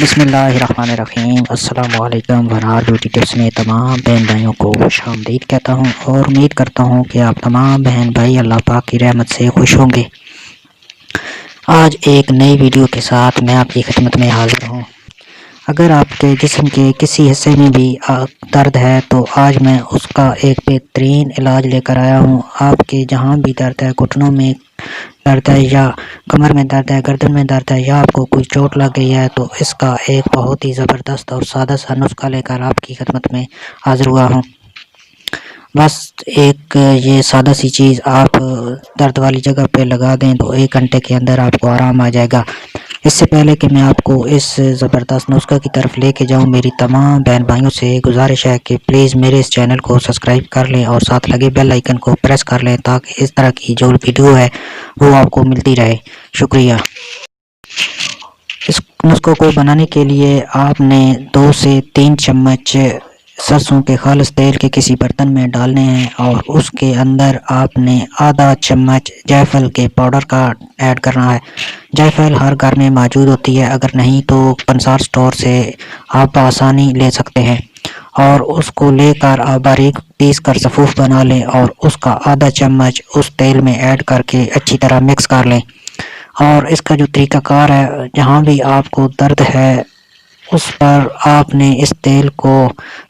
بسم اللہ الرحمن الرحیم۔ السلام علیکم ورحمۃ بیوٹی ٹپس میں تمام بہن بھائیوں کو خوش آمدید کہتا ہوں اور امید کرتا ہوں کہ آپ تمام بہن بھائی اللہ پاک کی رحمت سے خوش ہوں گے۔ آج ایک نئی ویڈیو کے ساتھ میں آپ کی خدمت میں حاضر ہوں۔ اگر آپ کے جسم کے کسی حصے میں بھی درد ہے تو آج میں اس کا ایک بہترین علاج لے کر آیا ہوں۔ آپ کے جہاں بھی درد ہے، گھٹنوں میں درد ہے یا کمر میں درد ہے، گردن میں درد ہے یا آپ کو کوئی چوٹ لگ گئی ہے تو اس کا ایک بہت ہی زبردست اور سادہ سا نسخہ لے کر آپ کی خدمت میں حاضر ہوا ہوں۔ بس ایک یہ سادہ سی چیز آپ درد والی جگہ پہ لگا دیں تو 1 گھنٹے کے اندر آپ کو آرام آ جائے گا۔ اس سے پہلے کہ میں آپ کو اس زبردست نسخہ کی طرف لے کے جاؤں، میری تمام بہن بھائیوں سے گزارش ہے کہ پلیز میرے اس چینل کو سبسکرائب کر لیں اور ساتھ لگے بیل آئیکن کو پریس کر لیں تاکہ اس طرح کی جو ویڈیو ہے وہ آپ کو ملتی رہے۔ شکریہ۔ اس نسخے کو بنانے کے لیے آپ نے 2 سے 3 چمچ سرسوں کے خالص تیل کے کسی برتن میں ڈالنے ہیں اور اس کے اندر آپ نے آدھا چمچ جائفل کے پاؤڈر کا ایڈ کرنا ہے۔ جائفل ہر گھر میں موجود ہوتی ہے، اگر نہیں تو پنسار سٹور سے آپ آسانی لے سکتے ہیں، اور اس کو لے کر آپ باریک پیس کر سفوف بنا لیں اور اس کا آدھا چمچ اس تیل میں ایڈ کر کے اچھی طرح مکس کر لیں۔ اور اس کا جو طریقہ کار ہے، جہاں بھی آپ کو درد ہے اس پر آپ نے اس تیل کو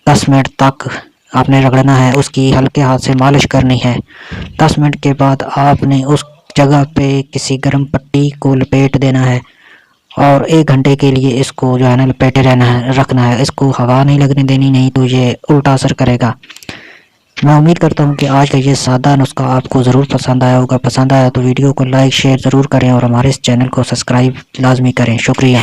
10 منٹ تک آپ نے رگڑنا ہے، اس کی ہلکے ہاتھ سے مالش کرنی ہے۔ 10 منٹ کے بعد آپ نے اس جگہ پہ کسی گرم پٹی کو لپیٹ دینا ہے اور 1 گھنٹے کے لیے اس کو جو ہے نا لپیٹے رکھنا ہے۔ اس کو ہوا نہیں لگنے دینی، نہیں تو یہ الٹا اثر کرے گا۔ میں امید کرتا ہوں کہ آج کا یہ سادہ نسخہ آپ کو ضرور پسند آیا ہوگا۔ پسند آیا تو ویڈیو کو لائک شیئر ضرور کریں اور ہمارے اس چینل کو سبسکرائب لازمی کریں۔ شکریہ۔